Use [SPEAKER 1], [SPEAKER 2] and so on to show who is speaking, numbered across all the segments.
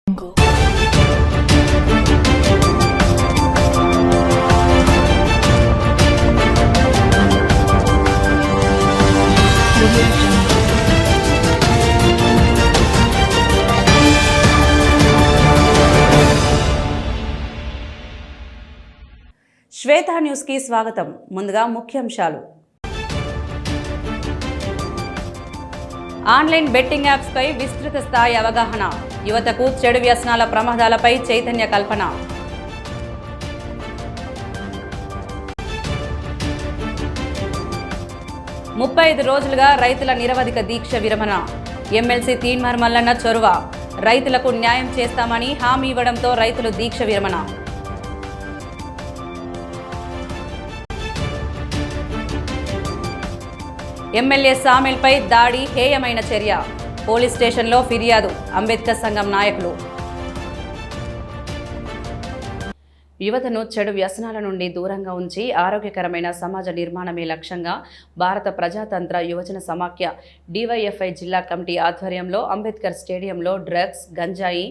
[SPEAKER 1] శ్వేత news కి స్వాగతం. ముందుగా ముఖ్యాంశాలు. ఆన్లైన్ బెట్టింగ్ యాప్స్ పై విస్తృత స్థాయి అవగాహన, యువతకు చెడు వ్యసనాల ప్రమాదాలపై చైతన్య కల్పన. ముప్పై 5 రోజులుగా రైతుల నిరవధిక దీక్ష విరమణ, ఎమ్మెల్సీ తీన్మార్ మల్లన్న చొరవ, రైతులకు న్యాయం చేస్తామని హామీ ఇవ్వడంతో రైతులు దీక్ష విరమణ. ఎమ్మెల్యే సామెల్పై దాడి హేయమైన చర్య, పోలీస్ స్టేషన్లో ఫిర్యాదు, అంబేద్కర్ సంఘం నాయకులు. యువతను చెడు వ్యసనాల నుండి దూరంగా ఉంచి ఆరోగ్యకరమైన సమాజ నిర్మాణమే లక్ష్యంగా భారత ప్రజాతంత్ర యువజన సమాఖ్య డివైఎఫ్ఐ జిల్లా కమిటీ ఆధ్వర్యంలో అంబేద్కర్ స్టేడియంలో డ్రగ్స్, గంజాయి,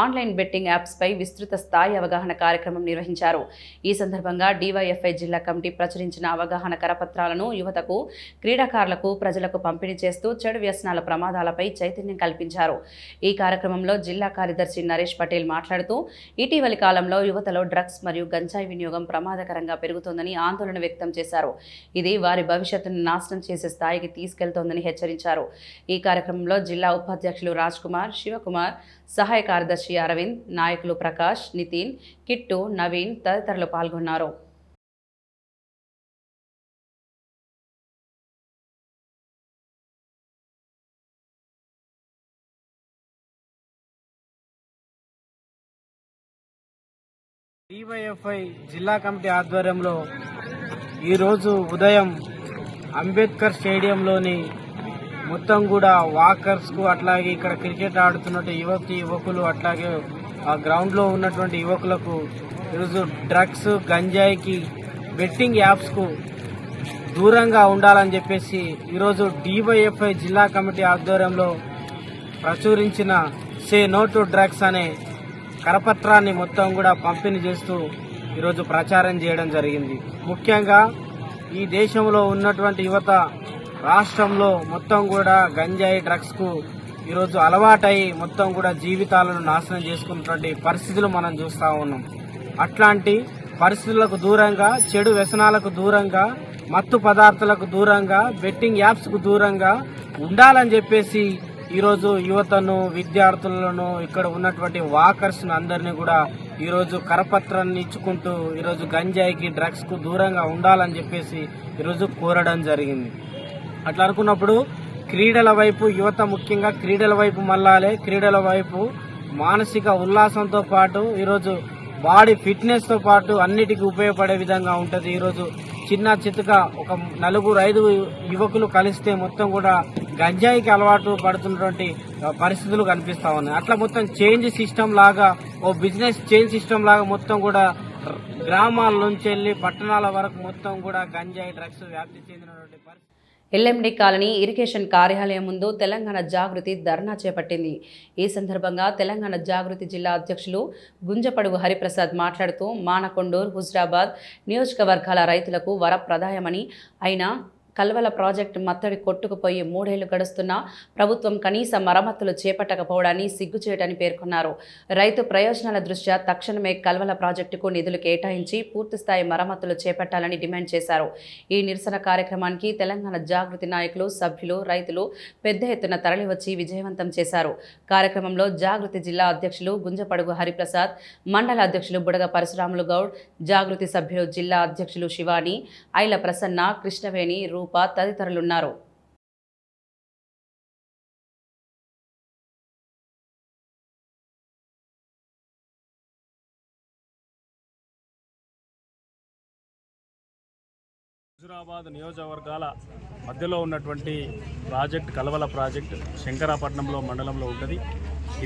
[SPEAKER 1] ఆన్లైన్ బెట్టింగ్ యాప్స్పై విస్తృత స్థాయి అవగాహన కార్యక్రమం నిర్వహించారు. ఈ సందర్భంగా డివైఎఫ్ఐ జిల్లా కమిటీ ప్రచురించిన అవగాహన కరపత్రాలను యువతకు, క్రీడాకారులకు, ప్రజలకు పంపిణీ చేస్తూ చెడు వ్యసనాల ప్రమాదాలపై చైతన్యం కల్పించారు. ఈ కార్యక్రమంలో జిల్లా కార్యదర్శి నరేష్ పటేల్ మాట్లాడుతూ, ఇటీవలి కాలంలో యువతలో డ్రగ్స్ మరియు గంజాయి వినియోగం ప్రమాదకరంగా పెరుగుతోందని ఆందోళన వ్యక్తం చేశారు. ఇది వారి భవిష్యత్తును నాశనం చేసే స్థాయికి తీసుకెళ్తోందని హెచ్చరించారు. ఈ కార్యక్రమంలో జిల్లా ఉపాధ్యక్షులు రాజ్ కుమార్, శివకుమార్, సహాయ కార్యదర్శి అరవింద్, నాయకులు ప్రకాష్, నితిన్, కిట్టు, నవీన్ తదితరులు పాల్గొన్నారు.
[SPEAKER 2] డివైఎఫ్ఐ జిల్లా కమిటీ ఆధ్వర్యంలో ఈరోజు ఉదయం అంబేద్కర్ స్టేడియంలోని మొత్తం కూడా వాకర్స్కు, అట్లాగే ఇక్కడ క్రికెట్ ఆడుతున్నట్టు యువకులు, అట్లాగే ఆ గ్రౌండ్లో ఉన్నటువంటి యువకులకు ఈరోజు డ్రగ్స్, గంజాయికి, బెట్టింగ్ యాప్స్కు దూరంగా ఉండాలని చెప్పేసి ఈరోజు డివైఎఫ్ఐ జిల్లా కమిటీ ఆధ్వర్యంలో ప్రచురించిన సే నో టు డ్రగ్స్ అనే కరపత్రాన్ని మొత్తం కూడా పంపిణీ చేస్తూ ఈరోజు ప్రచారం చేయడం జరిగింది. ముఖ్యంగా ఈ దేశంలో ఉన్నటువంటి యువత రాష్ట్రంలో మొత్తం కూడా గంజాయి, డ్రగ్స్కు ఈరోజు అలవాటై మొత్తం కూడా జీవితాలను నాశనం చేసుకున్నటువంటి పరిస్థితులు మనం చూస్తూ ఉన్నాం. అట్లాంటి పరిస్థితులకు దూరంగా, చెడు వ్యసనాలకు దూరంగా, మత్తు పదార్థాలకు దూరంగా, బెట్టింగ్ యాప్స్కు దూరంగా ఉండాలని చెప్పేసి ఈరోజు యువతను, విద్యార్థులను, ఇక్కడ ఉన్నటువంటి వాకర్స్ను అందరినీ కూడా ఈరోజు కరపత్రాన్ని ఇచ్చుకుంటూ ఈరోజు గంజాయికి, డ్రగ్స్కు దూరంగా ఉండాలని చెప్పేసి ఈరోజు కోరడం జరిగింది. అట్లా అనుకున్నప్పుడు క్రీడల వైపు యువత ముఖ్యంగా క్రీడల వైపు మళ్ళాలే. క్రీడల వైపు మానసిక ఉల్లాసంతో పాటు ఈరోజు బాడీ ఫిట్నెస్తో పాటు అన్నిటికీ ఉపయోగపడే విధంగా ఉంటుంది. ఈరోజు చిన్న చితక ఒక 4-5 యువకులు కలిస్తే మొత్తం కూడా గంజాయికి అలవాటు పడుతున్నటువంటి పరిస్థితులు కనిపిస్తా ఉన్నాయి. అట్లా మొత్తం చేంజ్ సిస్టమ్ లాగా, ఓ బిజినెస్ చేంజ్ సిస్టమ్ లాగా మొత్తం కూడా గ్రామాల నుంచి వెళ్ళి పట్టణాల వరకు మొత్తం కూడా గంజాయి, డ్రగ్స్ వ్యాప్తి చెందినటువంటి పరిస్థితి.
[SPEAKER 1] ఎల్ఎండి కాలనీ ఇరిగేషన్ కార్యాలయం ముందు తెలంగాణ జాగృతి ధర్నా చేపట్టింది. ఈ సందర్భంగా తెలంగాణ జాగృతి జిల్లా అధ్యక్షులు గుంజపడుగు హరిప్రసాద్ మాట్లాడుతూ, మానకొండూరు, హుజరాబాద్ నియోజకవర్గాల రైతులకు వరప్రదాయమని అయినా కల్వల ప్రాజెక్టు మత్తడి కొట్టుకుపోయి 3 ఏళ్లు గడుస్తున్నా ప్రభుత్వం కనీస మరమ్మతులు చేపట్టకపోవడాన్ని సిగ్గుచేటని పేర్కొన్నారు. రైతు ప్రయోజనాల దృష్ట్యా తక్షణమే కల్వల ప్రాజెక్టుకు నిధులు కేటాయించి పూర్తిస్థాయి మరమ్మతులు చేపట్టాలని డిమాండ్ చేశారు. ఈ నిరసన కార్యక్రమానికి తెలంగాణ జాగృతి నాయకులు, సభ్యులు, రైతులు పెద్ద ఎత్తున తరలివచ్చి విజయవంతం చేశారు. కార్యక్రమంలో జాగృతి జిల్లా అధ్యక్షులు గుంజపడుగు హరిప్రసాద్, మండల అధ్యక్షులు బుడగ పరశురాములు గౌడ్, జాగృతి సభ్యులు జిల్లా అధ్యక్షులు శివాని, ఐల ప్రసన్న, కృష్ణవేణి, రూప తదితరులున్నారు.
[SPEAKER 3] హుజురాబాద్ నియోజకవర్గాల మధ్యలో ఉన్నటువంటి ప్రాజెక్ట్ కల్వల ప్రాజెక్ట్ శంకరాపట్నంలో మండలంలో ఉంటుంది.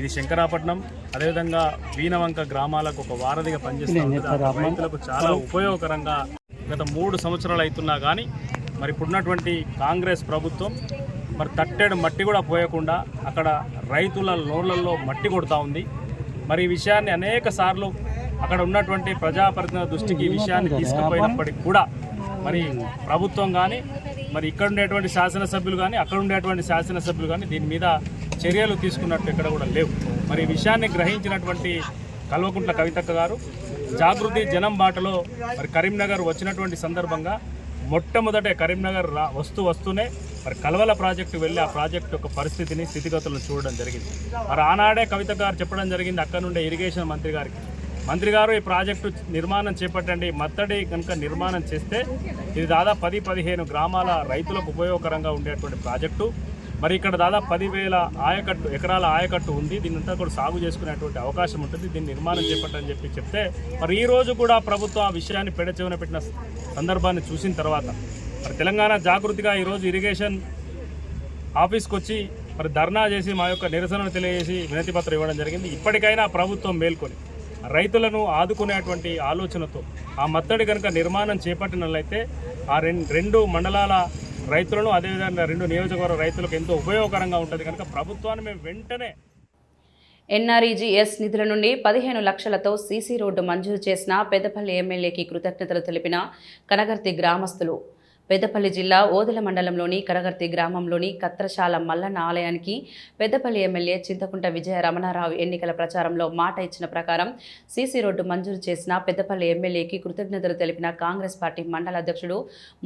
[SPEAKER 3] ఇది శంకరాపట్నం అదేవిధంగా వీనవంక గ్రామాలకు ఒక వారధిగా పనిచేస్తుంది. రైతులకు చాలా ఉపయోగకరంగా గత 3 సంవత్సరాలు అవుతున్నా కానీ మరి ఇప్పుడున్నటువంటి కాంగ్రెస్ ప్రభుత్వం మరి తట్టెడు మట్టి కూడా పోయకుండా అక్కడ రైతుల నోళ్లలో మట్టి కొడుతూ ఉంది. మరి ఈ విషయాన్ని అనేక సార్లు అక్కడ ఉన్నటువంటి ప్రజాప్రతినిధుల దృష్టికి ఈ విషయాన్ని తీసుకుపోయినప్పటికీ కూడా మరి ప్రభుత్వం కానీ మరి ఇక్కడ ఉండేటువంటి శాసనసభ్యులు కానీ అక్కడ ఉండేటువంటి శాసనసభ్యులు కానీ దీని మీద చర్యలు తీసుకున్నట్టు ఎక్కడ కూడా లేవు. మరి ఈ విషయాన్ని గ్రహించినటువంటి కల్వకుంట్ల కవితక్క గారు జాగృతి జనం బాటలో మరి కరీంనగర్ వచ్చినటువంటి సందర్భంగా మొట్టమొదట కరీంనగర్ వస్తూనే మరి కల్వల ప్రాజెక్టు వెళ్ళి ఆ ప్రాజెక్టు యొక్క పరిస్థితిని స్థితిగతులను చూడడం జరిగింది. మరి ఆనాడే కవిత గారు చెప్పడం జరిగింది అక్కడ నుండే ఇరిగేషన్ మంత్రి గారు ఈ ప్రాజెక్టు నిర్మాణం చేపట్టండి, మత్తడి కనుక నిర్మాణం చేస్తే ఇది దాదాపు 10-15 గ్రామాల రైతులకు ఉపయోగకరంగా ఉండేటువంటి ప్రాజెక్టు. మరి ఇక్కడ దాదాపు 10,000 ఎకరాల ఆయకట్టు ఉంది, దీన్నంతా కూడా సాగు చేసుకునేటువంటి అవకాశం ఉంటుంది, దీన్ని నిర్మాణం చేపట్టని చెప్తే మరి ఈ రోజు కూడా ప్రభుత్వం ఆ విషయాన్ని పెడచెవిన పెట్టిన సందర్భాన్ని చూసిన తర్వాత మరి తెలంగాణ జాగృతిగా ఈరోజు ఇరిగేషన్ ఆఫీస్కి వచ్చి మరి ధర్నా చేసి మా యొక్క నిరసనను తెలియజేసి వినతి పత్రం ఇవ్వడం జరిగింది. ఇప్పటికైనా ప్రభుత్వం మేల్కొని రైతులను ఆదుకునేటువంటి ఆలోచనతో ఆ మత్తడి కనుక నిర్మాణం చేపట్టినట్లయితే ఆ రెండు మండలాల రైతులను అదేవిధంగా 2 నియోజకవర్గ రైతులకు ఎంతో ఉపయోగకరంగా ఉంటుంది. కనుక ప్రభుత్వాన్ని మేము వెంటనే
[SPEAKER 1] ఎన్ఆర్ఈజీఎస్ నిధుల నుండి 15 లక్షలతో సీసీ రోడ్డు మంజూరు చేసిన పెద్దపల్లి ఎమ్మెల్యేకి కృతజ్ఞతలు తెలిపిన కనగర్తి గ్రామస్తులు. పెద్దపల్లి జిల్లా ఓదెల మండలంలోని కనగర్తి గ్రామంలోని కత్రశాల మల్లన్న ఆలయానికి పెద్దపల్లి ఎమ్మెల్యే చింతకుంట విజయ రమణారావు ఎన్నికల ప్రచారంలో మాట ఇచ్చిన ప్రకారం సీసీ రోడ్డు మంజూరు చేసిన పెద్దపల్లి ఎమ్మెల్యేకి కృతజ్ఞతలు తెలిపిన కాంగ్రెస్ పార్టీ మండల అధ్యక్షుడు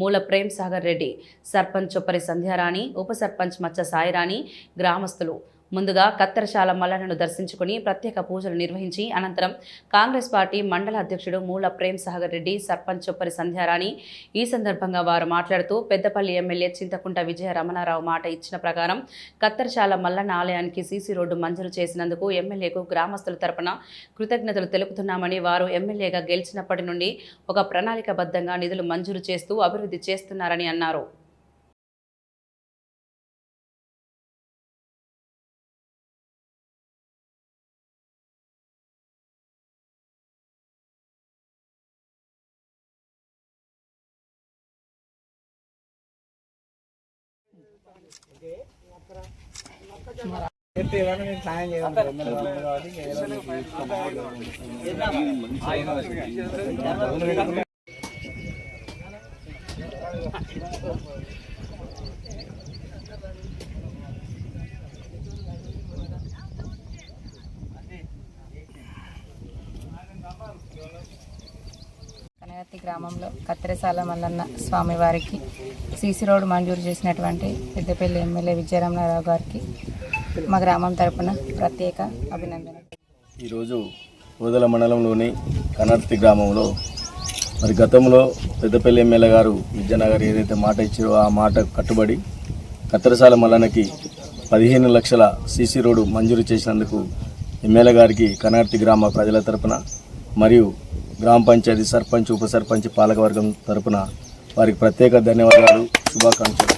[SPEAKER 1] మూల ప్రేమ్ సాగర్ రెడ్డి, సర్పంచ్ చొప్పరి సంధ్యారాణి, ఉప సర్పంచ్ మచ్చ సాయిరాణి, గ్రామస్తులు ముందుగా కత్తెరశాల మల్లన్నను దర్శించుకుని ప్రత్యేక పూజలు నిర్వహించి అనంతరం కాంగ్రెస్ పార్టీ మండల అధ్యక్షుడు మూల ప్రేమ్ సాగర్ రెడ్డి, సర్పంచ్ చొప్పరి సంధ్యారాణి ఈ సందర్భంగా వారు మాట్లాడుతూ పెద్దపల్లి ఎమ్మెల్యే చింతకుంట విజయ రమణారావు మాట ఇచ్చిన ప్రకారం కత్తెరశాల మల్లన్న ఆలయానికి సీసీ రోడ్డు మంజూరు చేసినందుకు ఎమ్మెల్యేకు గ్రామస్తుల తరపున కృతజ్ఞతలు తెలుపుతున్నామని, వారు ఎమ్మెల్యేగా గెలిచినప్పటి నుండి ఒక ప్రణాళికాబద్ధంగా నిధులు మంజూరు చేస్తూ అభివృద్ధి చేస్తున్నారని అన్నారు.
[SPEAKER 4] కనగర్తి గ్రామంలో కత్తెరశాల మల్లన్న స్వామివారికి సీసీ రోడ్డు మంజూరు చేసినటువంటి పెద్దపల్లి ఎమ్మెల్యే విజయరమణారావు గారికి మా గ్రామం తరపున ప్రత్యేక అభినందనలు.
[SPEAKER 5] ఈరోజు ఓదెల మండలంలోని కనగర్తి గ్రామంలో మరి గతంలో పెద్దపల్లి ఎమ్మెల్యే గారు విద్యానగర్ ఏదైతే మాట ఇచ్చారో ఆ మాట కట్టుబడి కత్తెరశాల మల్లన్నకి 15 లక్షల సీసీ రోడ్డు మంజూరు చేసినందుకు ఎమ్మెల్యే గారికి కనగర్తి గ్రామ ప్రజల తరపున మరియు గ్రామ పంచాయతీ సర్పంచ్, ఉప సర్పంచ్, పాలకవర్గం తరపున వారికి ప్రత్యేక ధన్యవాదాలు, శుభాకాంక్షలు.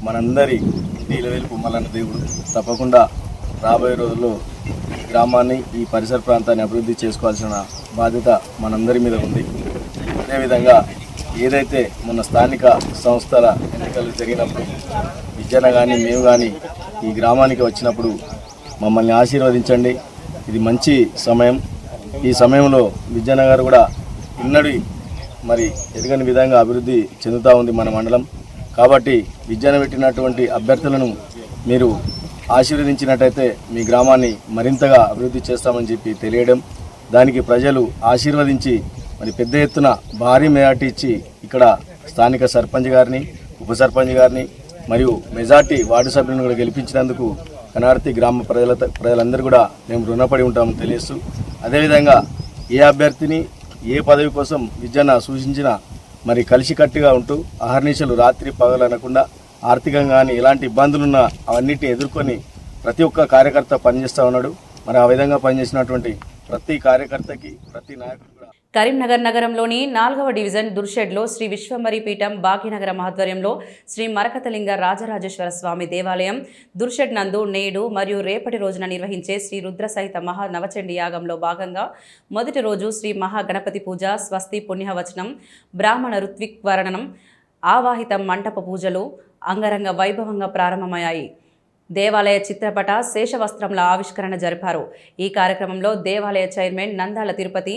[SPEAKER 5] మనందరి నీలవేల్పు మల్లన్న దేవుడు తప్పకుండా రాబోయే రోజుల్లో గ్రామాన్ని, ఈ పరిసర ప్రాంతాన్ని అభివృద్ధి చేసుకోవాల్సిన బాధ్యత మనందరి మీద ఉంది. అదేవిధంగా ఏదైతే మన స్థానిక సంస్థల ఎన్నికలు జరిగినప్పుడు విద్యన కానీ మేము కానీ ఈ గ్రామానికి వచ్చినప్పుడు మమ్మల్ని ఆశీర్వదించండి. ఇది మంచి సమయం. ఈ సమయంలో విద్యానగర్ కూడా ఇన్నడి మరి ఎదగని విధంగా అభివృద్ధి చెందుతూ ఉంది మన మండలం. కాబట్టి విద్యను పెట్టినటువంటి అభ్యర్థులను మీరు ఆశీర్వదించినట్టయితే మీ గ్రామాన్ని మరింతగా అభివృద్ధి చేస్తామని చెప్పి తెలియడం, దానికి ప్రజలు ఆశీర్వదించి మరి పెద్ద ఎత్తున భారీ మెజార్టీ ఇచ్చి ఇక్కడ స్థానిక సర్పంచ్ గారిని, ఉప సర్పంచ్ గారిని మరియు మెజార్టీ వార్డు సభ్యులను కూడా గెలిపించినందుకు కనగర్తి గ్రామ ప్రజలందరూ కూడా మేము రుణపడి ఉంటామని తెలియస్తూ, అదేవిధంగా ఏ అభ్యర్థిని ఏ పదవి కోసం విద్యను సూచించినా మరి కలిసికట్టుగా ఉంటూ అహర్నిశలు రాత్రి పగలు అనకుండా ఆర్థికంగా కానీ ఎలాంటి ఇబ్బందులున్నా అవన్నిటిని ఎదుర్కొని ప్రతి ఒక్క కార్యకర్త పనిచేస్తూ ఉన్నాడు. మరి ఆ విధంగా పనిచేసినటువంటి ప్రతి కార్యకర్తకి, ప్రతి నాయకుడు కూడా.
[SPEAKER 1] కరీంనగర్ నగరంలోని 4వ డివిజన్ దుర్షెడ్లో శ్రీ విశ్వమరి పీఠం భాగ్యనగరం ఆధ్వర్యంలో శ్రీ మరకతలింగ రాజరాజేశ్వర స్వామి దేవాలయం దుర్షెడ్ నందు నేడు మరియు రేపటి రోజున నిర్వహించే శ్రీ రుద్ర సహిత మహా నవచండి యాగంలో భాగంగా మొదటి రోజు శ్రీ మహాగణపతి పూజ, స్వస్తి పుణ్యవచనం, బ్రాహ్మణ ఋత్విక్ వర్ణనం, ఆవాహిత మంటప పూజలు అంగరంగ వైభవంగా ప్రారంభమయ్యాయి. దేవాలయ చిత్రపట శేషవస్త్రంల ఆవిష్కరణ జరిపారు. ఈ కార్యక్రమంలో దేవాలయ చైర్మన్ నందాల తిరుపతి,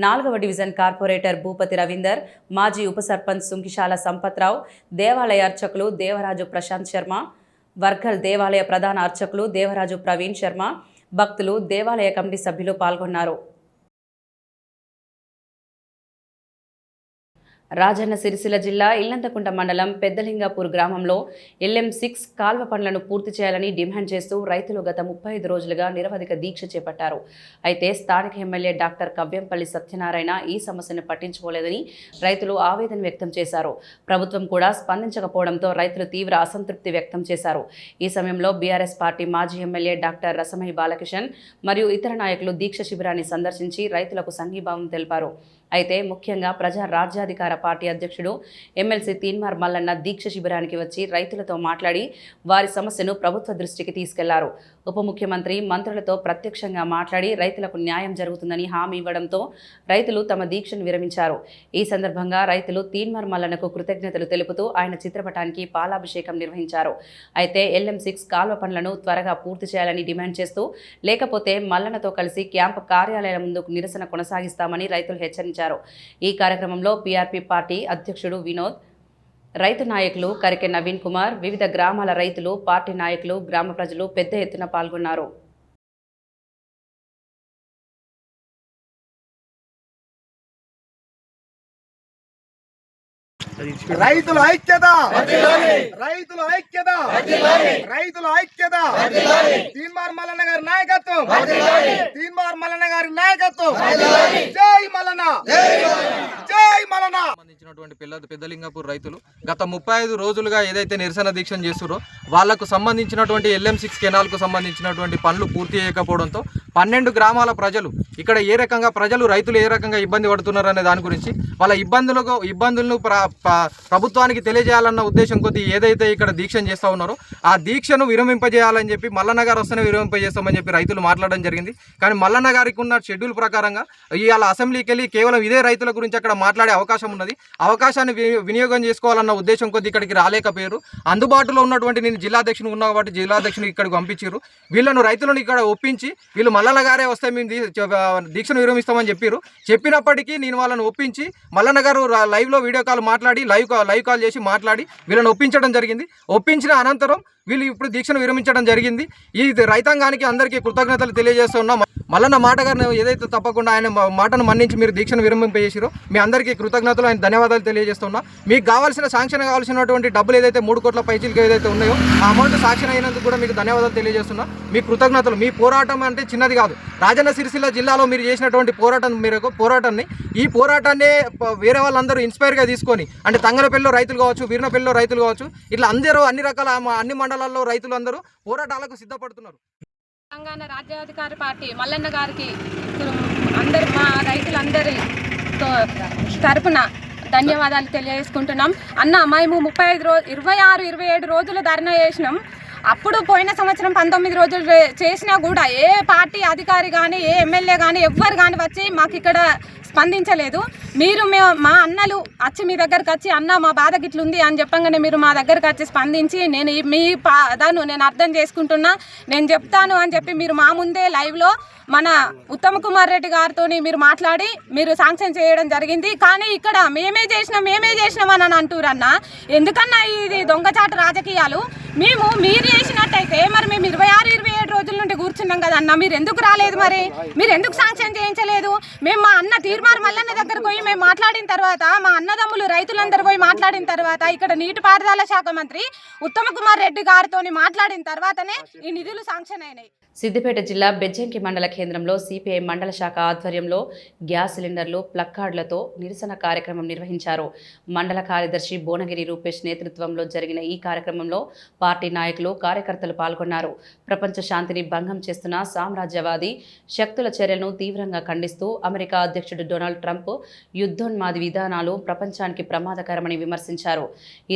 [SPEAKER 1] 4వ డివిజన్ కార్పొరేటర్ భూపతి రవీందర్, మాజీ ఉప సర్పంచ్ సుంకిశాల సంపత్రావు, దేవాలయ అర్చకులు దేవరాజు ప్రశాంత్ శర్మ, వర్గల్ దేవాలయ ప్రధాన అర్చకులు దేవరాజు ప్రవీణ్ శర్మ, భక్తులు, దేవాలయ కమిటీ సభ్యులు పాల్గొన్నారు. రాజన్న సిరిసిల్ల జిల్లా ఇల్లంతకుంట మండలం పెద్దలింగాపూర్ గ్రామంలో LM6 కాల్వ పనులను పూర్తి చేయాలని డిమాండ్ చేస్తూ రైతులు గత 35 రోజులుగా నిరవధిక దీక్ష చేపట్టారు. అయితే స్థానిక ఎమ్మెల్యే డాక్టర్ కవ్యంపల్లి సత్యనారాయణ ఈ సమస్యను పట్టించుకోలేదని రైతులు ఆవేదన వ్యక్తం చేశారు. ప్రభుత్వం కూడా స్పందించకపోవడంతో రైతులు తీవ్ర అసంతృప్తి వ్యక్తం చేశారు. ఈ సమయంలో బీఆర్ఎస్ పార్టీ మాజీ ఎమ్మెల్యే డాక్టర్ రసమహి బాలకిషన్ మరియు ఇతర నాయకులు దీక్ష శిబిరాన్ని సందర్శించి రైతులకు సంఘీభావం తెలిపారు. అయితే ముఖ్యంగా ప్రజా రాజ్యాధికార పార్టీ అధ్యక్షుడు ఎమ్మెల్సీ తీన్మార్ మల్లన్న దీక్ష శిబిరానికి వచ్చి రైతులతో మాట్లాడి వారి సమస్యను ప్రభుత్వ దృష్టికి తీసుకెళ్లారు. ఉప ముఖ్యమంత్రి మంత్రులతో ప్రత్యక్షంగా మాట్లాడి రైతులకు న్యాయం జరుగుతుందని హామీ ఇవ్వడంతో రైతులు తమ దీక్షను విరమించారు. ఈ సందర్భంగా రైతులు తీన్మార్ మల్లన్నకు కృతజ్ఞతలు తెలుపుతూ ఆయన చిత్రపటానికి పాలాభిషేకం నిర్వహించారు. అయితే LM6 కాల్వ పనులను త్వరగా పూర్తి చేయాలని డిమాండ్ చేస్తూ, లేకపోతే మల్లన్నతో కలిసి క్యాంపు కార్యాలయాల ముందు నిరసన కొనసాగిస్తామని రైతులు హెచ్చరించారు. ఈ కార్యక్రమంలో పీఆర్పీ పార్టీ అధ్యక్షుడు వినోద్, రైతు నాయకులు కరికె నవీన్ కుమార్, వివిధ గ్రామాల రైతులు, పార్టీ నాయకులు, గ్రామ ప్రజలు పెద్ద ఎత్తున పాల్గొన్నారు.
[SPEAKER 6] రైతుల ఐక్యత, రైతుల ఐక్యత, రైతుల ఐక్యత. తీన్మార్ మల్లన్న గారి నాయకత్వం, తీన్మార్ మల్లన్న గారి నాయకత్వం. జై మల్లన్న, జై మల్లన్న.
[SPEAKER 7] సంబంధించినటువంటి పెద్దలింగాపూర్ రైతులు గత 35 రోజులుగా ఏదైతే నిరసన దీక్ష చేస్తున్నారో వాళ్లకు సంబంధించినటువంటి LM6 కెనాల్కు సంబంధించినటువంటి పనులు పూర్తి చేయకపోవడంతో 12 గ్రామాల ప్రజలు ఇక్కడ ఏ రకంగా రైతులు ఏ రకంగా ఇబ్బంది పడుతున్నారు అనే దాని గురించి వాళ్ళ ఇబ్బందులను ప్రభుత్వానికి తెలియజేయాలన్న ఉద్దేశం కొద్దీ ఏదైతే ఇక్కడ దీక్షను చేస్తూ ఉన్నారో ఆ దీక్షను విరమింపజేయాలని చెప్పి మల్లన్న గారు వస్తేనే విరమింపజేస్తామని చెప్పి రైతులు మాట్లాడడం జరిగింది. కానీ మల్లన్న గారికి ఉన్న షెడ్యూల్ ప్రకారంగా ఇవాళ అసెంబ్లీకి వెళ్ళి కేవలం ఇదే రైతుల గురించి అక్కడ మాట్లాడే అవకాశం ఉన్నది. అవకాశాన్ని వినియోగం చేసుకోవాలన్న ఉద్దేశం కొద్దీ ఇక్కడికి రాలేకపోయారు. అందుబాటులో ఉన్నటువంటి నేను జిల్లాధ్యక్షుని ఉన్నా కాబట్టి జిల్లాధ్యక్షుని ఇక్కడికి పంపించారు. వీళ్ళను రైతులను ఇక్కడ ఒప్పించి వీళ్ళు మల్లన్న గారే వస్తే మేము దీక్షను విరమిస్తామని చెప్పినప్పటికీ నేను వాళ్ళని ఒప్పించి మల్లన్న గారు లైవ్లో వీడియో కాల్ మాట్లాడి లైవ్ కాల్ చేసి మాట్లాడి వీళ్ళని ఒప్పించడం జరిగింది. ఒప్పించిన అనంతరం వీళ్ళు ఇప్పుడు దీక్షను విరమించడం జరిగింది. ఈ రైతాంగానికి అందరికీ కృతజ్ఞతలు తెలియజేస్తున్నాం. మల్లన్న మాట గారిని ఏదైతే తప్పకుండా ఆయన మాటను మన్నించి మీరు దీక్షను విరమింపజేసారో మీ అందరికీ కృతజ్ఞతలు, ఆయన ధన్యవాదాలు తెలియజేస్తున్నా. మీకు శాంక్షన్ కావాల్సినటువంటి డబ్బులు ఏదైతే 3 కోట్ల పైచీలకు ఏదైతే ఉన్నాయో ఆ అమౌంట్ శాంక్షన్ అయినందుకు కూడా మీకు ధన్యవాదాలు తెలియజేస్తున్నా. మీ కృతజ్ఞతలు. మీ పోరాటం అంటే చిన్నది కాదు. రాజన్న సిరిసిల్ల జిల్లాలో మీరు చేసినటువంటి పోరాటాన్ని ఈ పోరాటాన్ని వేరే వాళ్ళందరూ ఇన్స్పైర్గా తీసుకొని, అంటే తంగలపల్లిలో రైతులు కావచ్చు, వీర్నపల్లిలో రైతులు కావచ్చు, ఇట్లా అందరూ అన్ని రకాల అన్ని మండలాల్లో రైతులు అందరూ పోరాటాలకు సిద్ధపడుతున్నారు.
[SPEAKER 4] తెలంగాణ రాజ్యాధికార పార్టీ మల్లన్న గారికి మా రైతులందరి తరపున ధన్యవాదాలు తెలియజేసుకుంటున్నాం. అన్న మేము 26-27 రోజులు ధర్నా చేసినాం. అప్పుడు పోయిన సంవత్సరం 19 రోజులు చేసినా కూడా ఏ పార్టీ అధికారి కానీ ఏ ఎమ్మెల్యే కానీ ఎవ్వరు కానీ వచ్చి మాకు ఇక్కడ స్పందించలేదు. మీరు మా అన్నలు వచ్చి మీ దగ్గరకు వచ్చి అన్న మా బాధ గిట్లుంది అని చెప్పంగానే మీరు మా దగ్గరకు వచ్చి స్పందించి నేను మీ బాధను నేను అర్థం చేసుకుంటున్నా, నేను చెప్తాను అని చెప్పి మీరు మా ముందే లైవ్లో మన ఉత్తమ్ కుమార్ రెడ్డి గారితో మీరు మాట్లాడి మీరు శాంక్షన్ చేయడం జరిగింది. కానీ ఇక్కడ మేమే చేసినాం అని అంటురన్న. ఎందుకన్నా ఇది దొంగచాటు రాజకీయాలు? మీరు చేసినట్టయితే మరి మేము 26-27 రోజుల నుండి కూర్చున్నాం కదన్న, మీరు ఎందుకు రాలేదు? మరి మీరు ఎందుకు శాంక్షన్ చేయించలేదు? మేము మా అన్న తీర్మార్ మల్లన్న దగ్గరకు పోయి మేము మాట్లాడిన తర్వాత, మా అన్నదమ్ములు రైతులందరూ పోయి మాట్లాడిన తర్వాత, ఇక్కడ నీటిపారుదల శాఖ మంత్రి ఉత్తమ్ కుమార్ రెడ్డి గారితో మాట్లాడిన తర్వాతనే ఈ నిధులు శాంక్షన్ అయినాయి.
[SPEAKER 1] సిద్దిపేట జిల్లా బెజ్జంకి మండల కేంద్రంలో సిపిఐ మండల శాఖ ఆధ్వర్యంలో గ్యాస్ సిలిండర్లు, ప్లక్కార్డులతో నిరసన కార్యక్రమం నిర్వహించారు. మండల కార్యదర్శి బోనగిరి రూపేష్ నేతృత్వంలో జరిగిన ఈ కార్యక్రమంలో పార్టీ నాయకులు, కార్యకర్తలు పాల్గొన్నారు. ప్రపంచ శాంతిని భంగం చేస్తున్న సామ్రాజ్యవాది శక్తుల చర్యలను తీవ్రంగా ఖండిస్తూ అమెరికా అధ్యక్షుడు డొనాల్డ్ ట్రంప్ యుద్ధోన్మాది విధానాలు ప్రపంచానికి ప్రమాదకరమని విమర్శించారు.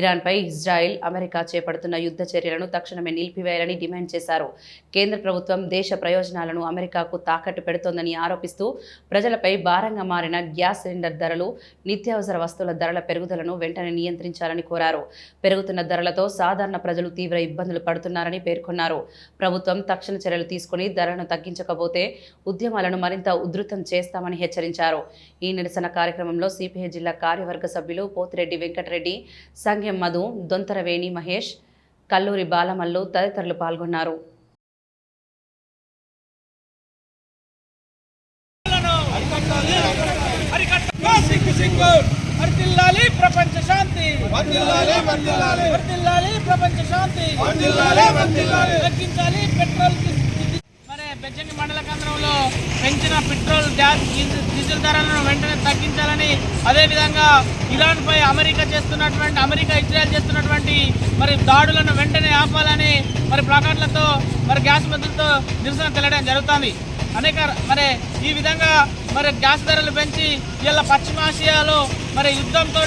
[SPEAKER 1] ఇరాన్పై ఇజ్రాయెల్, అమెరికా చేపడుతున్న యుద్ధ చర్యలను తక్షణమే నిలిపివేయాలని డిమాండ్ చేశారు. కేంద్ర ప్రభుత్వం ప్రభుత్వం దేశ ప్రయోజనాలను అమెరికాకు తాకట్టు పెడుతోందని ఆరోపిస్తూ ప్రజలపై భారంగా మారిన గ్యాస్ సిలిండర్ ధరలు, నిత్యావసర వస్తువుల ధరల పెరుగుదలను వెంటనే నియంత్రించాలని కోరారు. పెరుగుతున్న ధరలతో సాధారణ ప్రజలు తీవ్ర ఇబ్బందులు పడుతున్నారని పేర్కొన్నారు. ప్రభుత్వం తక్షణ చర్యలు తీసుకుని ధరలను తగ్గించకపోతే ఉద్యమాలను మరింత ఉధృతం చేస్తామని హెచ్చరించారు. ఈ నిరసన కార్యక్రమంలో సిపిఐ జిల్లా కార్యవర్గ సభ్యులు పోతిరెడ్డి వెంకటరెడ్డి, సంఘం మధు, దొంతరవేణి మహేష్, కల్లూరి బాలమల్లు తదితరులు పాల్గొన్నారు.
[SPEAKER 8] ప్రపంచ శాంతి ప్రపంచ శాంతి తగ్గించాలి. పెట్రోల్ మరి బెజ్జంగి మండల కేంద్రంలో పెంచిన పెట్రోల్, గ్యాస్, డీజిల్ ధరలను వెంటనే తగ్గించాలని, అదేవిధంగా ఇరాన్పై అమెరికా ఇజ్రాయెల్ చేస్తున్నటువంటి మరి దాడులను వెంటనే ఆపాలని మరి ప్లాకార్డులతో మరి గ్యాస్ మద్దతుతో నిరసన తెలపడం జరుగుతుంది. మరి ఈ విధంగా మరి గ్యాస్ ధరలు పెంచి ఇలా పశ్చిమాసియాలో మరి యుద్ధంతో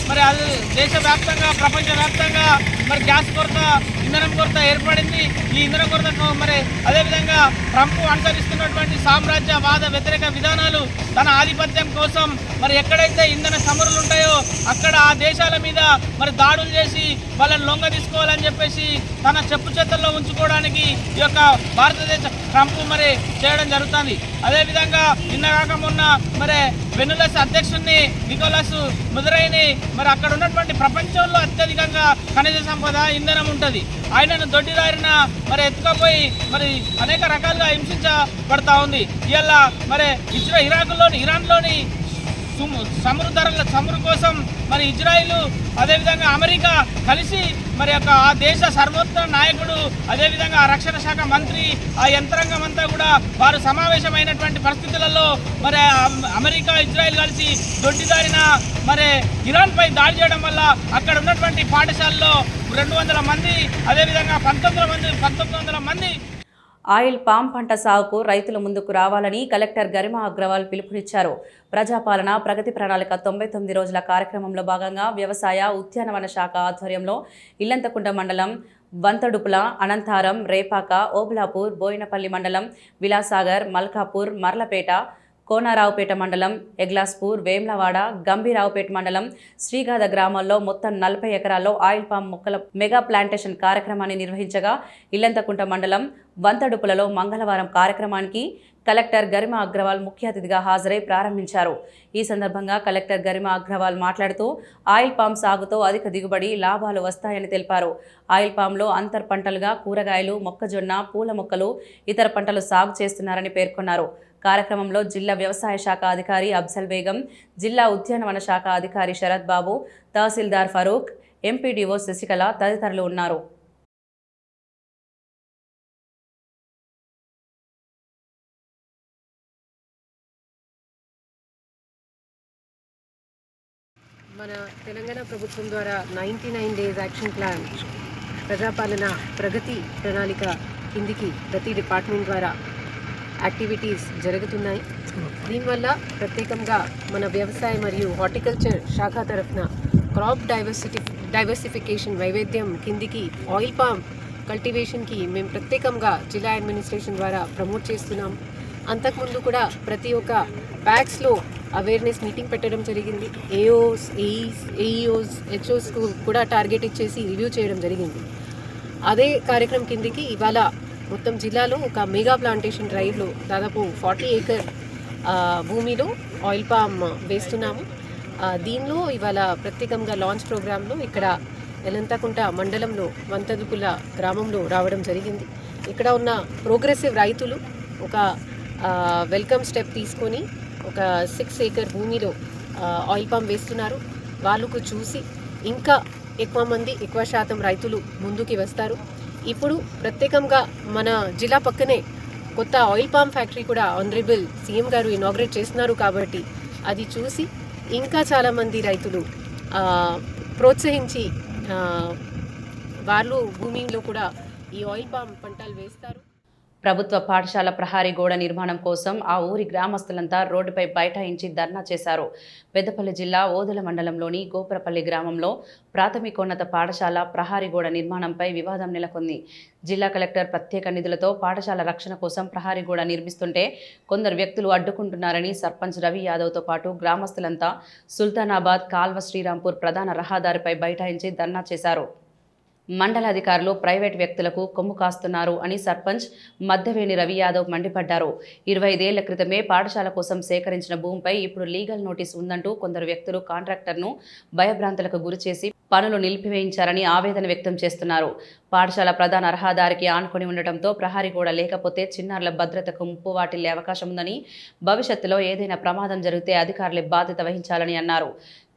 [SPEAKER 8] మరి అది దేశవ్యాప్తంగా, ప్రపంచవ్యాప్తంగా మరి గ్యాస్ కొరత, ఇంధనం కొరత ఏర్పడింది. ఈ ఇంధన కొరతకు మరి అదేవిధంగా ట్రంప్ అనుసరిస్తున్నటువంటి సామ్రాజ్యవాద వ్యతిరేక విధానాలు, తన ఆధిపత్యం కోసం మరి ఎక్కడైతే ఇంధన సమరులు ఉంటాయో అక్కడ ఆ దేశాల మీద మరి దాడులు చేసి వాళ్ళని లొంగ తీసుకోవాలని చెప్పేసి తన చెప్పు చేతుల్లో ఉంచుకోవడానికి ఈ యొక్క భారతదేశ ట్రంప్ మరి చేయడం జరుగుతుంది. అదేవిధంగా నిన్నగాక మొన్న మరి వెనులస్ అధ్యక్షుడిని నికోలస్ ముదరైని మరి అక్కడ ఉన్నటువంటి ప్రపంచంలో అత్యధికంగా ఖనిజ సంపద, ఇంధనం ఉంటుంది. ఆయనను దొడ్డిదారిన మరి ఎత్తుకపోయి మరి అనేక రకాలుగా హింసించబడతా ఉంది. ఇవాళ మరి ఇరాన్లోని చమురు కోసం మరి ఇజ్రాయిల్, అదేవిధంగా అమెరికా కలిసి మరి యొక్క ఆ దేశ సర్వోత్తమ నాయకుడు, అదేవిధంగా ఆ రక్షణ శాఖ మంత్రి, ఆ యంత్రాంగం అంతా కూడా వారు సమావేశమైనటువంటి పరిస్థితులలో మరి అమెరికా, ఇజ్రాయిల్ కలిసి దొడ్డిదారిన మరి ఇరాన్పై దాడి చేయడం వల్ల అక్కడ ఉన్నటువంటి పాఠశాలలో 200 మంది, అదేవిధంగా 1900 మంది.
[SPEAKER 1] ఆయిల్ పామ్ పంట సాగుకు రైతులు ముందుకు రావాలని కలెక్టర్ గరిమా అగ్రవాల్ పిలుపునిచ్చారు. ప్రజాపాలన ప్రగతి ప్రణాళిక 99 రోజుల కార్యక్రమంలో భాగంగా వ్యవసాయ ఉద్యానవన శాఖ ఆధ్వర్యంలో ఇల్లంతకుంట మండలం వంతడుపుల, అనంతారం, రేపాక, ఓబులాపూర్, బోయినపల్లి మండలం విలాసాగర్, మల్కాపూర్, మర్లపేట, కోనారావుపేట మండలం, ఎగ్లాస్పూర్, వేమ్లవాడ, గంభీరావుపేట మండలం, శ్రీగాధ గ్రామాల్లో మొత్తం 40 ఎకరాల్లో ఆయిల్ పామ్ మొక్కల మెగా ప్లాంటేషన్ కార్యక్రమాన్ని నిర్వహించగా ఇల్లంతకుంట మండలం వంతడుపులలో మంగళవారం కార్యక్రమానికి కలెక్టర్ గరిమా అగ్రవాల్ ముఖ్య అతిథిగా హాజరై ప్రారంభించారు. ఈ సందర్భంగా కలెక్టర్ గరిమా అగ్రవాల్ మాట్లాడుతూ ఆయిల్ పామ్ సాగుతో అధిక దిగుబడి, లాభాలు వస్తాయని తెలిపారు. ఆయిల్ పామ్లో అంతర్ పంటలుగా కూరగాయలు, మొక్కజొన్న, పూల మొక్కలు, ఇతర పంటలు సాగు చేస్తున్నారని పేర్కొన్నారు. కార్యక్రమంలో జిల్లా వ్యవసాయ శాఖ అధికారి అఫ్జల్ బేగం, జిల్లా ఉద్యానవన శాఖ అధికారి శరత్ బాబు, తహసీల్దార్ ఫరూక్, ఎంపీడీఓ శశికళ తదితరులు ఉన్నారు.
[SPEAKER 9] మన తెలంగాణ ప్రభుత్వం ద్వారా 99 డేస్ యాక్షన్ ప్లాన్, ప్రజాపాలన ప్రగతి ప్రణాళిక కిందికి ప్రతి డిపార్ట్మెంట్ ద్వారా యాక్టివిటీస్ జరుగుతున్నాయి. దీనివల్ల ప్రత్యేకంగా మన వ్యవసాయ మరియు హార్టికల్చర్ శాఖ తరఫున క్రాప్ డైవర్సిఫికేషన్ వైవిధ్యం కిందికి ఆయిల్ పామ్ కల్టివేషన్కి మేము ప్రత్యేకంగా జిల్లా అడ్మినిస్ట్రేషన్ ద్వారా ప్రమోట్ చేస్తున్నాం. అంతకుముందు కూడా ప్రతి ఒక్క ప్యాక్స్లో అవేర్నెస్ మీటింగ్ పెట్టడం జరిగింది. ఏఓస్, ఏఈఓస్, హెచ్ఓస్కు కూడా టార్గెట్ ఇచ్చేసి రివ్యూ చేయడం జరిగింది. అదే కార్యక్రమం కిందికి ఇవాళ మొత్తం జిల్లాలో ఒక మెగా ప్లాంటేషన్ డ్రైవ్లో దాదాపు 40 ఏకర్ భూమిలో ఆయిల్ పామ్ వేస్తున్నాము. దీనిలో ఇవాళ ప్రత్యేకంగా లాంచ్ ప్రోగ్రాంలో ఇక్కడ ఎలంతకుంట మండలంలో వంతదుపుల గ్రామంలో రావడం జరిగింది. ఇక్కడ ఉన్న ప్రోగ్రెసివ్ రైతులు ఒక వెల్కమ్ స్టెప్ తీసుకొని ఒక 6 ఏకర్ భూమిలో ఆయిల్ పామ్ వేస్తున్నారు. వాళ్ళకు చూసి ఇంకా ఎక్కువ శాతం రైతులు ముందుకి వస్తారు. ఇప్పుడు ప్రత్యేకంగా మన జిల్లా పక్కనే కొత్త ఆయిల్ పామ్ ఫ్యాక్టరీ కూడా ఆనరబుల్ సీఎం గారు ఇనాగ్రేట్ చేస్తున్నారు. కాబట్టి అది చూసి ఇంకా చాలామంది రైతులు ప్రోత్సహించి వాళ్ళు భూమిలో కూడా ఈ ఆయిల్ పామ్ పంటలు వేస్తారు.
[SPEAKER 1] ప్రభుత్వ పాఠశాల ప్రహారీ గోడ నిర్మాణం కోసం ఆ ఊరి గ్రామస్తులంతా రోడ్డుపై బైఠాయించి ధర్నా చేశారు. పెద్దపల్లి జిల్లా ఓదెల మండలంలోని గోపురపల్లి గ్రామంలో ప్రాథమికోన్నత పాఠశాల ప్రహారీ గోడ నిర్మాణంపై వివాదం నెలకొంది. జిల్లా కలెక్టర్ ప్రత్యేక నిధులతో పాఠశాల రక్షణ కోసం ప్రహారీ గోడ నిర్మిస్తుంటే కొందరు వ్యక్తులు అడ్డుకుంటున్నారని సర్పంచ్ రవి యాదవ్తో పాటు గ్రామస్తులంతా సుల్తానాబాద్ కాల్వ శ్రీరాంపూర్ ప్రధాన రహదారిపై బైఠాయించి ధర్నా చేశారు. మండలాధికారులు ప్రైవేట్ వ్యక్తులకు కొమ్ము కాస్తున్నారు అని సర్పంచ్ మద్దవేణి రవి యాదవ్ మండిపడ్డారు. 25 ఏళ్ల క్రితమే పాఠశాల కోసం సేకరించిన భూమిపై ఇప్పుడు లీగల్ నోటీస్ ఉందంటూ కొందరు వ్యక్తులు కాంట్రాక్టర్ను భయభ్రాంతులకు గురిచేసి పనులు నిలిపివేయించారని ఆవేదన వ్యక్తం చేస్తున్నారు. పాఠశాల ప్రధాన రహదారికి ఆనుకొని ఉండటంతో ప్రహారీ గోడ లేకపోతే చిన్నారుల భద్రతకు ముప్పు వాటిల్లే అవకాశం ఉందని, భవిష్యత్తులో ఏదైనా ప్రమాదం జరిగితే అధికారులే బాధ్యత వహించాలని అన్నారు.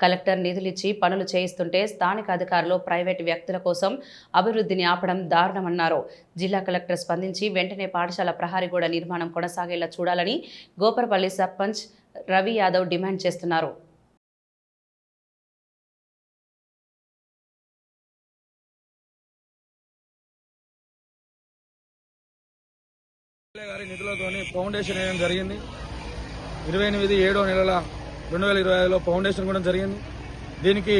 [SPEAKER 1] కలెక్టర్ నిధులిచ్చి పనులు చేయిస్తుంటే స్థానిక అధికారులు ప్రైవేటు వ్యక్తుల కోసం అభివృద్ధిని ఆపడం దారుణమన్నారు. జిల్లా కలెక్టర్ స్పందించి వెంటనే పాఠశాల ప్రహారీ గోడ నిర్మాణం కొనసాగేలా చూడాలని గోపరపల్లి సర్పంచ్ రవి యాదవ్ డిమాండ్ చేస్తున్నారు.
[SPEAKER 10] గారి నిధులతోని ఫౌండేషన్ వేయడం జరిగింది. 28/7/2025లో ఫౌండేషన్ కూడా జరిగింది. దీనికి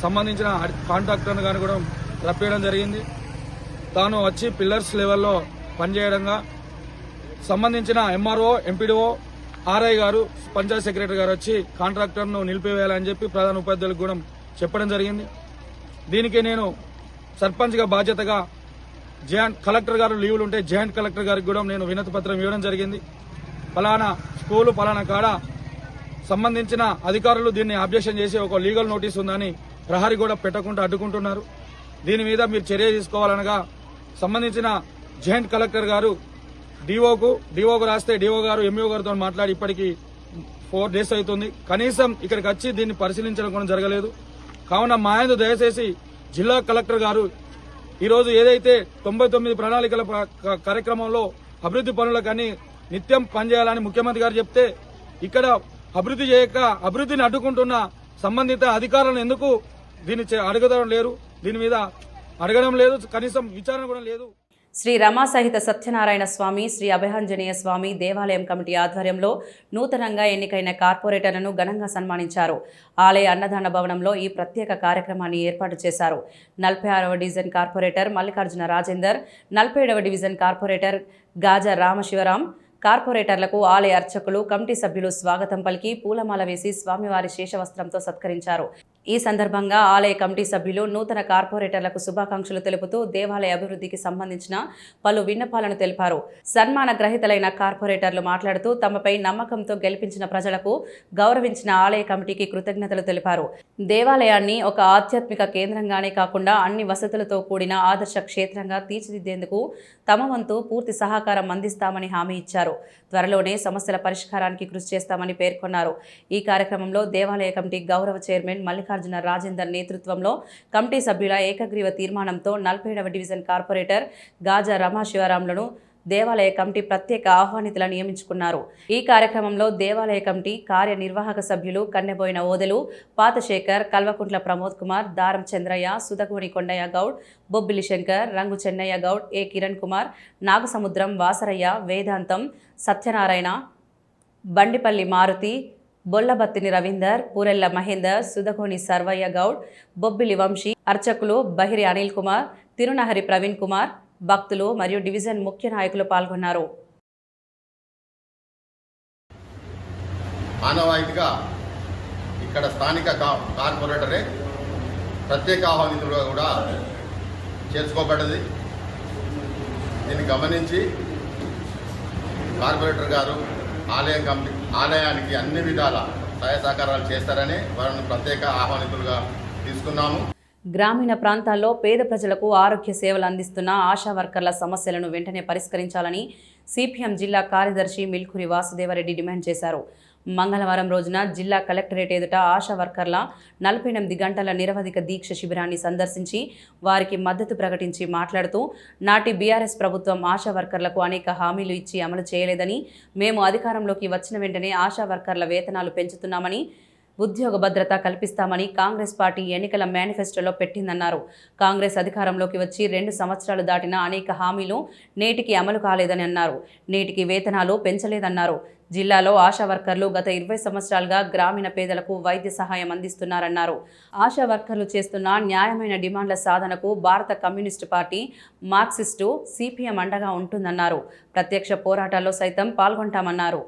[SPEAKER 10] సంబంధించిన కాంట్రాక్టర్ గారిని కూడా రప్పియడం జరిగింది. తాను వచ్చి పిల్లర్స్ లెవెల్లో పనిచేయడంగా సంబంధించిన ఎంఆర్ఓ, ఎంపీడీఓ, ఆర్ఐ గారు, పంచాయత్ సెక్రటరీ గారు వచ్చి కాంట్రాక్టర్ను నిలిపివేయాలని చెప్పి ప్రధాన ఉపాధ్యాయులకు కూడా చెప్పడం జరిగింది. దీనికి నేను సర్పంచ్గా బాధ్యతగా జాయింట్ కలెక్టర్ గారు లీవ్లు ఉంటే జాయింట్ కలెక్టర్ గారికి కూడా నేను వినతి పత్రం ఇవ్వడం జరిగింది. ఫలానా స్కూలు ఫలానా కాడ సంబంధించిన అధికారులు దీన్ని అబ్జెక్షన్ చేసి ఒక లీగల్ నోటీస్ ఉందని ప్రహరీ కూడా పెట్టకుండా అడ్డుకుంటున్నారు. దీని మీద మీరు చర్య తీసుకోవాలనగా సంబంధించిన జాయింట్ కలెక్టర్ గారు డిఓకు రాస్తే డిఓ గారు ఎంఈఓ గారితో మాట్లాడి ఇప్పటికీ 4 days అవుతుంది. కనీసం ఇక్కడికి వచ్చి దీన్ని పరిశీలించడం కూడా జరగలేదు. కావున మా యందు దయచేసి జిల్లా కలెక్టర్ గారు ఈరోజు ఏదైతే 99 ప్రణాళికల కార్యక్రమంలో అభివృద్ధి పనులకని నిత్యం పనిచేయాలని ముఖ్యమంత్రి గారు చెప్తే ఇక్కడ అభివృద్ధి చేయక అభివృద్ధిని అడ్డుకుంటున్న సంబంధిత అధికారులను ఎందుకు దీన్ని అడగడం లేరు, దీని మీద అడగడం లేదు, కనీసం విచారణ కూడా లేదు.
[SPEAKER 1] శ్రీ రమా సహిత సత్యనారాయణ స్వామి, శ్రీ అభయాంజనేయ స్వామి దేవాలయం కమిటీ ఆధ్వర్యంలో నూతనంగా ఎన్నికైన కార్పొరేటర్లను ఘనంగా సన్మానించారు. ఆలయ అన్నదాన భవనంలో ఈ ప్రత్యేక కార్యక్రమాన్ని ఏర్పాటు చేశారు. 46వ డివిజన్ కార్పొరేటర్ మల్లికార్జున రాజేందర్, 47వ డివిజన్ కార్పొరేటర్ గాజా రామశివరాం, కార్పొరేటర్లకు ఆలయ అర్చకులు, కమిటీ సభ్యులు స్వాగతం పలికి పూలమాల వేసి స్వామివారి శేషవస్త్రంతో సత్కరించారు. ఈ సందర్భంగా ఆలయ కమిటీ సభ్యులు నూతన కార్పొరేటర్లకు శుభాకాంక్షలు తెలుపుతూ దేవాలయ అభివృద్ధికి సంబంధించిన పలు విన్నపాలను తెలిపారు. సన్మాన గ్రహీతలైన కార్పొరేటర్లు మాట్లాడుతూ తమపై నమ్మకంతో గెలిపించిన ప్రజలకు, గౌరవించిన ఆలయ కమిటీకి కృతజ్ఞతలు తెలిపారు. దేవాలయాన్ని ఒక ఆధ్యాత్మిక కేంద్రంగానే కాకుండా అన్ని వసతులతో కూడిన ఆదర్శ క్షేత్రంగా తీర్చిదిద్దేందుకు తమ వంతు పూర్తి సహకారం అందిస్తామని హామీ ఇచ్చారు. త్వరలోనే సమస్యల పరిష్కారానికి కృషి చేస్తామని పేర్కొన్నారు. ఈ కార్యక్రమంలో దేవాలయ కమిటీ గౌరవ చైర్మన్ మల్లికార్జున రాజేందర్ నేతృత్వంలో కమిటీ సభ్యుల ఏకగ్రీవ తీర్మానంతో 47వ డివిజన్ కార్పొరేటర్ గాజా రమాశివరాంలను దేవాలయ కమిటీ ప్రత్యేక ఆహ్వానితులను నియమించుకున్నారు. ఈ కార్యక్రమంలో దేవాలయ కమిటీ కార్యనిర్వాహక సభ్యులు కన్నెబోయిన ఓదెలు, పాతశేఖర్, కల్వకుంట్ల ప్రమోద్ కుమార్, దారం చంద్రయ్య, సుధగోని కొండయ్య గౌడ్, బొబ్బిలి శంకర్, రంగు చెన్నయ్య గౌడ్, ఏ కిరణ్ కుమార్, నాగసముద్రం, వాసరయ్య, వేదాంతం, సత్యనారాయణ, బండిపల్లి మారుతి, బొల్లబత్తిని రవీందర్, పూరెల్ల మహేందర్, సుధగోని సర్వయ్య గౌడ్, బొబ్బిలి వంశీ, అర్చకులు బహిరి అనిల్ కుమార్, తిరునహరి ప్రవీణ్ కుమార్, భక్తులు మరియు డివిజన్ ముఖ్య నాయకులు పాల్గొన్నారు.
[SPEAKER 11] ఆనవాయితీగా ఇక్కడ స్థానిక కార్పొరేటరే ప్రత్యేక ఆహ్వానితులుగా కూడా చేర్చుకోబడ్డది. దీన్ని గమనించి కార్పొరేటర్ గారు ఆలయానికి అన్ని విధాల సహాయ సహకారాలు చేస్తారని వారిని ప్రత్యేక ఆహ్వానితులుగా తీసుకున్నాము.
[SPEAKER 1] గ్రామీణ ప్రాంతాల్లో పేద ప్రజలకు ఆరోగ్య సేవలు అందిస్తున్న ఆశా వర్కర్ల సమస్యలను వెంటనే పరిష్కరించాలని సిపిఎం జిల్లా కార్యదర్శి మిల్కురి వాసుదేవరెడ్డి డిమాండ్ చేశారు. మంగళవారం రోజున జిల్లా కలెక్టరేట్ ఎదుట ఆశా వర్కర్ల 48 గంటల నిరవధిక దీక్ష శిబిరాన్ని సందర్శించి వారికి మద్దతు ప్రకటించి మాట్లాడుతూ నాటి బీఆర్ఎస్ ప్రభుత్వం ఆశా వర్కర్లకు అనేక హామీలు ఇచ్చి అమలు చేయలేదని, మేము అధికారంలోకి వచ్చిన వెంటనే ఆశా వర్కర్ల వేతనాలు పెంచుతున్నామని, ఉద్యోగ భద్రత కల్పిస్తామని కాంగ్రెస్ పార్టీ ఎన్నికల మేనిఫెస్టోలో పెట్టిందన్నారు. కాంగ్రెస్ అధికారంలోకి వచ్చి 2 సంవత్సరాలు దాటినా అనేక హామీలు నేటికి అమలు కాలేదని అన్నారు. నేటికి వేతనాలు పెంచలేదన్నారు. జిల్లాలో ఆశా వర్కర్లు గత 20 సంవత్సరాలుగా గ్రామీణ పేదలకు వైద్య సహాయం అందిస్తున్నారన్నారు. ఆశా వర్కర్లు చేస్తున్న న్యాయమైన డిమాండ్ల సాధనకు భారత కమ్యూనిస్టు పార్టీ, మార్క్సిస్టు, సిపిఎం అండగా ఉంటుందన్నారు. ప్రత్యక్ష పోరాటాల్లో సైతం పాల్గొంటామన్నారు.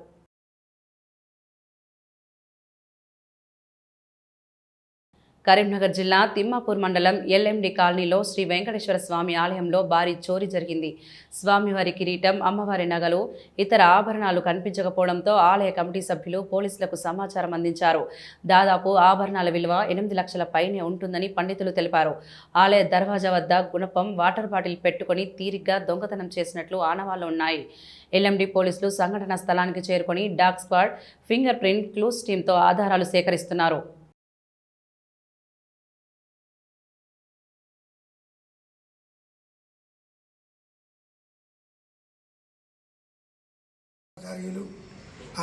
[SPEAKER 1] కరీంనగర్ జిల్లా తిమ్మాపూర్ మండలం ఎల్ఎండి కాలనీలో శ్రీ వెంకటేశ్వర స్వామి ఆలయంలో భారీ చోరీ జరిగింది. స్వామివారి కిరీటం, అమ్మవారి నగలు, ఇతర ఆభరణాలు కనిపించకపోవడంతో ఆలయ కమిటీ సభ్యులు పోలీసులకు సమాచారం అందించారు. దాదాపు ఆభరణాల విలువ 8 లక్షల పైనే ఉంటుందని పండితులు తెలిపారు. ఆలయ దర్వాజా వద్ద గుణపం, వాటర్ బాటిల్ పెట్టుకుని తీరిగ్గా దొంగతనం చేసినట్లు ఆనవాళ్లు ఉన్నాయి. ఎల్ఎండి పోలీసులు సంఘటనా స్థలానికి చేరుకొని dog squad, finger print, clues టీంతో ఆధారాలు సేకరిస్తున్నారు.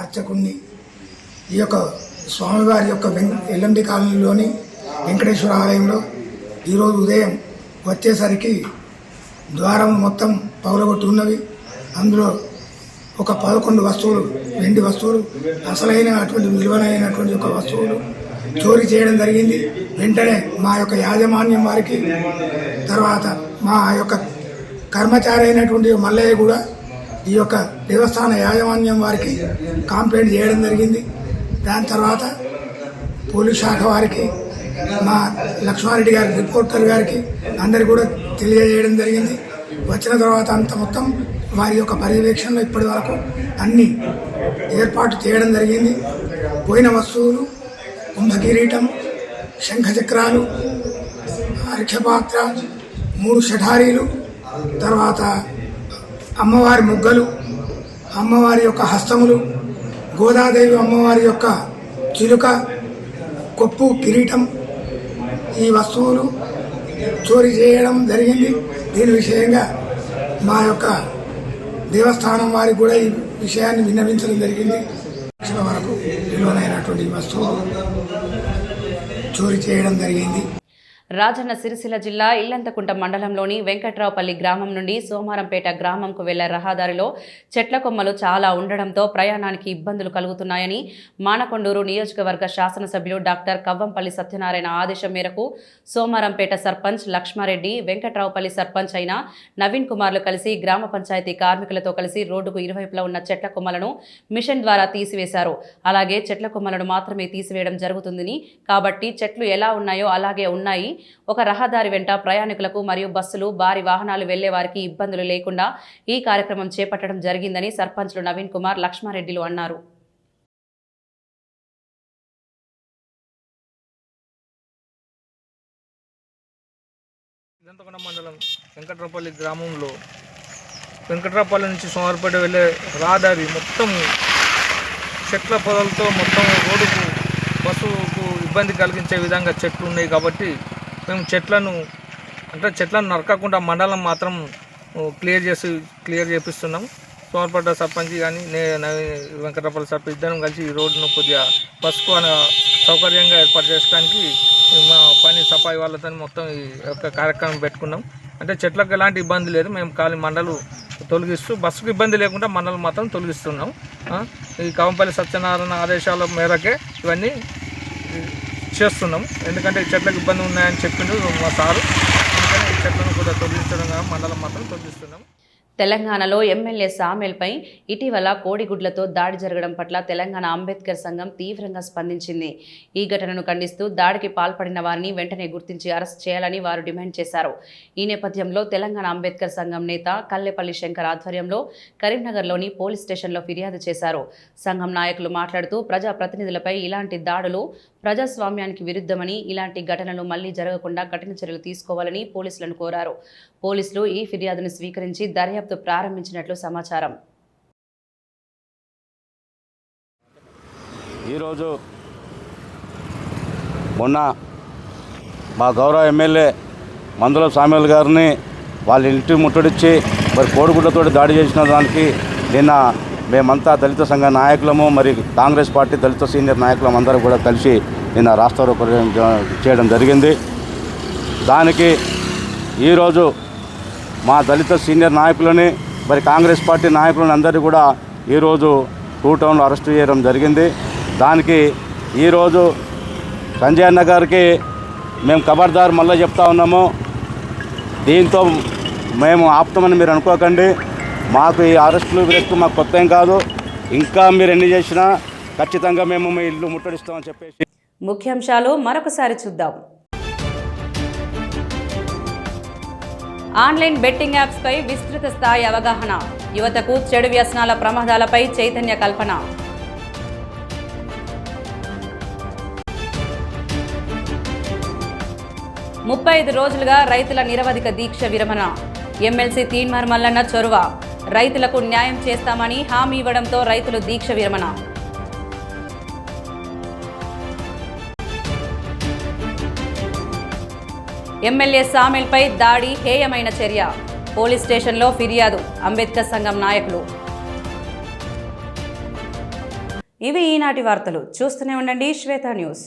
[SPEAKER 12] అర్చకుణ్ణి ఈ యొక్క స్వామివారి యొక్క ఎల్ఎండి కాలనీలోని వెంకటేశ్వర ఆలయంలో ఈరోజు ఉదయం వచ్చేసరికి ద్వారం మొత్తం పగలగొట్టి ఉన్నవి. అందులో ఒక 11 వస్తువులు, వెండి వస్తువులు, అసలైన అటువంటి విలువైనటువంటి ఒక వస్తువులు చోరీ చేయడం జరిగింది. వెంటనే మా యొక్క యాజమాన్యం వారికి, తర్వాత మా యొక్క కర్మచారి అయినటువంటి మల్లయ్య కూడా ఈ యొక్క దేవస్థాన యాజమాన్యం వారికి కంప్లైంట్ చేయడం జరిగింది. దాని తర్వాత పోలీస్ శాఖ వారికి, మా లక్ష్మారెడ్డి గారి రిపోర్టర్ గారికి అందరికి కూడా తెలియజేయడం జరిగింది. వచ్చిన తర్వాత అంత మొత్తం వారి యొక్క పర్యవేక్షణలో ఇప్పటి వరకు అన్ని ఏర్పాటు చేయడం జరిగింది. పోయిన వస్తువులు కుంభకిరీటం, శంఖచక్రాలు, అర్ఘ్యపాత్ర, 3 షఠారీలు, తర్వాత అమ్మవారి ముగ్గలు, అమ్మవారి యొక్క హస్తములు, గోదాదేవి అమ్మవారి యొక్క చిలుక, కొప్పు, కిరీటం, ఈ వస్తువులు చోరీ చేయడం జరిగింది. దీని విషయంగా మా యొక్క దేవస్థానం వారికి కూడా ఈ విషయాన్ని విన్నవించడం జరిగింది. లక్షల వరకు విలువైనటువంటి వస్తువులు చోరీ చేయడం జరిగింది.
[SPEAKER 1] రాజన్న సిరిసిల్ల జిల్లా ఇల్లంతకుంట మండలంలోని వెంకట్రావుపల్లి గ్రామం నుండి సోమారంపేట గ్రామంకు వెళ్లే రహదారిలో చెట్ల కొమ్మలు చాలా ఉండడంతో ప్రయాణానికి ఇబ్బందులు కలుగుతున్నాయని మానకొండూరు నియోజకవర్గ శాసనసభ్యులు డాక్టర్ కవ్వంపల్లి సత్యనారాయణ ఆదేశం మేరకు సోమారంపేట సర్పంచ్ లక్ష్మారెడ్డి, వెంకట్రావుపల్లి సర్పంచ్ అయిన నవీన్ కుమార్లు కలిసి గ్రామ పంచాయతీ కార్మికులతో కలిసి రోడ్డుకు ఇరువైపులా ఉన్న చెట్ల కొమ్మలను మిషన్ ద్వారా తీసివేశారు. అలాగే చెట్ల కొమ్మలను మాత్రమే తీసివేయడం జరుగుతుందని, కాబట్టి చెట్లు ఎలా ఉన్నాయో అలాగే ఉన్నాయి. ఒక రహదారి వెంట ప్రయాణికులకు మరియు బస్సులు, భారీ వాహనాలు వెళ్లే వారికి ఇబ్బందులు లేకుండా ఈ కార్యక్రమం చేపట్టడం జరిగిందని సర్పంచ్లు నవీన్ కుమార్, లక్ష్మారెడ్డిలు అన్నారు.
[SPEAKER 10] ఇల్లంతకుంట మండలం వెంకట్రావుపల్లి గ్రామంలో వెంకట్రావుపల్లి నుంచి సోమారంపేట వెళ్ళే రహదారి మొత్తం చెట్ల పొదలతో మొత్తం రోడ్డుకు, బస్సుకు ఇబ్బంది కలిగించే విధంగా చెట్లు ఉన్నాయి. కాబట్టి మేము చెట్లను నరకకుండా మండలం మాత్రం క్లియర్ చేపిస్తున్నాం. సోమరపేట సర్పంచ్ కానీ వెంకటరావుపల్లి సర్పంచ్ ఇద్దరం కలిసి ఈ రోడ్డును కొద్దిగా బస్సుకు సౌకర్యంగా ఏర్పాటు చేయడానికి మా పని సఫాయి వాళ్ళతో మొత్తం ఈ యొక్క కార్యక్రమం పెట్టుకున్నాం. అంటే చెట్లకు ఎలాంటి ఇబ్బంది లేదు. మేము ఖాళీ మండలు తొలగిస్తూ బస్సుకు ఇబ్బంది లేకుండా మండలం మాత్రం తొలగిస్తున్నాం. ఈ కవ్వంపల్లి సత్యనారాయణ ఆదేశాల మేరకే ఇవన్నీ చేస్తున్నాం. ఎందుకంటే చెట్లకు ఇబ్బంది ఉన్నాయని చెప్పిండు మా సారు. అందుకని ఈ చెట్లను కూడా తొలగించడం మండలం మాత్రం తొలగిస్తున్నాం.
[SPEAKER 1] తెలంగాణలో ఎమ్మెల్యే సామెల్పై ఇటీవల కోడిగుడ్లతో దాడి జరగడం పట్ల తెలంగాణ అంబేద్కర్ సంఘం తీవ్రంగా స్పందించింది. ఈ ఘటనను ఖండిస్తూ దాడికి పాల్పడిన వారిని వెంటనే గుర్తించి అరెస్ట్ చేయాలని వారు డిమాండ్ చేశారు. ఈ నేపథ్యంలో తెలంగాణ అంబేద్కర్ సంఘం నేత కల్లెపల్లి శంకర్ ఆధ్వర్యంలో కరీంనగర్లోని పోలీస్ స్టేషన్లో ఫిర్యాదు చేశారు. సంఘం నాయకులు మాట్లాడుతూ ప్రజాప్రతినిధులపై ఇలాంటి దాడులు ప్రజాస్వామ్యానికి విరుద్ధమని, ఇలాంటి ఘటనలు మళ్లీ జరగకుండా కఠిన చర్యలు తీసుకోవాలని పోలీసులను కోరారు. పోలీసులు ఈ ఫిర్యాదును స్వీకరించి దర్యాప్తు ప్రారంభించినట్లు సమాచారం.
[SPEAKER 13] ఈరోజు మొన్న మా గౌరవ ఎమ్మెల్యే మందుల సామ్యుల్ గారిని వాళ్ళ ఇంటి ముట్టడిచ్చి మరి కోడిగుడ్లతో దాడి చేసిన దానికి నిన్న మేమంతా దళిత సంఘ నాయకులము, మరి కాంగ్రెస్ పార్టీ దళిత సీనియర్ నాయకులం అందరూ కూడా కలిసి నిన్న రాస్తారోకో చేయడం జరిగింది. దానికి ఈరోజు మా దళిత సీనియర్ నాయకులని మరి కాంగ్రెస్ పార్టీ నాయకులను అందరినీ కూడా ఈరోజు 2 టౌన్లో అరెస్ట్ చేయడం జరిగింది. దానికి ఈరోజు సంజయ్ అన్న గారికి మేము ఖబర్దార్ మళ్ళీ చెప్తా ఉన్నాము. దీంతో మేము ఆపుతామని మీరు అనుకోకండి. మాకు ఈ అరెస్టులు మాకు కొత్త ఏం కాదు. ఇంకా మీరు ఎన్ని చేసినా ఖచ్చితంగా మేము మీ ఇల్లు ముట్టడిస్తామని చెప్పేసి.
[SPEAKER 1] ముఖ్యాంశాలు మరొకసారి చూద్దాం. ఆన్లైన్ బెట్టింగ్ యాప్స్పై విస్తృత స్థాయి అవగాహన, యువతకు చెడు వ్యసనాల ప్రమాదాలపై చైతన్య కల్పన. ముప్పై 5 రోజులుగా రైతుల నిరవధిక దీక్ష విరమణ, ఎమ్మెల్సీ తీన్మార్ మల్లన్న చొరవ, రైతులకు న్యాయం చేస్తామని హామీ ఇవ్వడంతో రైతులు దీక్ష విరమణ. ఎమ్మెల్యే సామెల్పై దాడి హేయమైన చర్య, పోలీస్ స్టేషన్లో ఫిర్యాదు, అంబేద్కర్ సంఘం నాయకులు. ఇవి ఈనాటి వార్తలు. చూస్తూనే ఉండండి శ్వేత న్యూస్.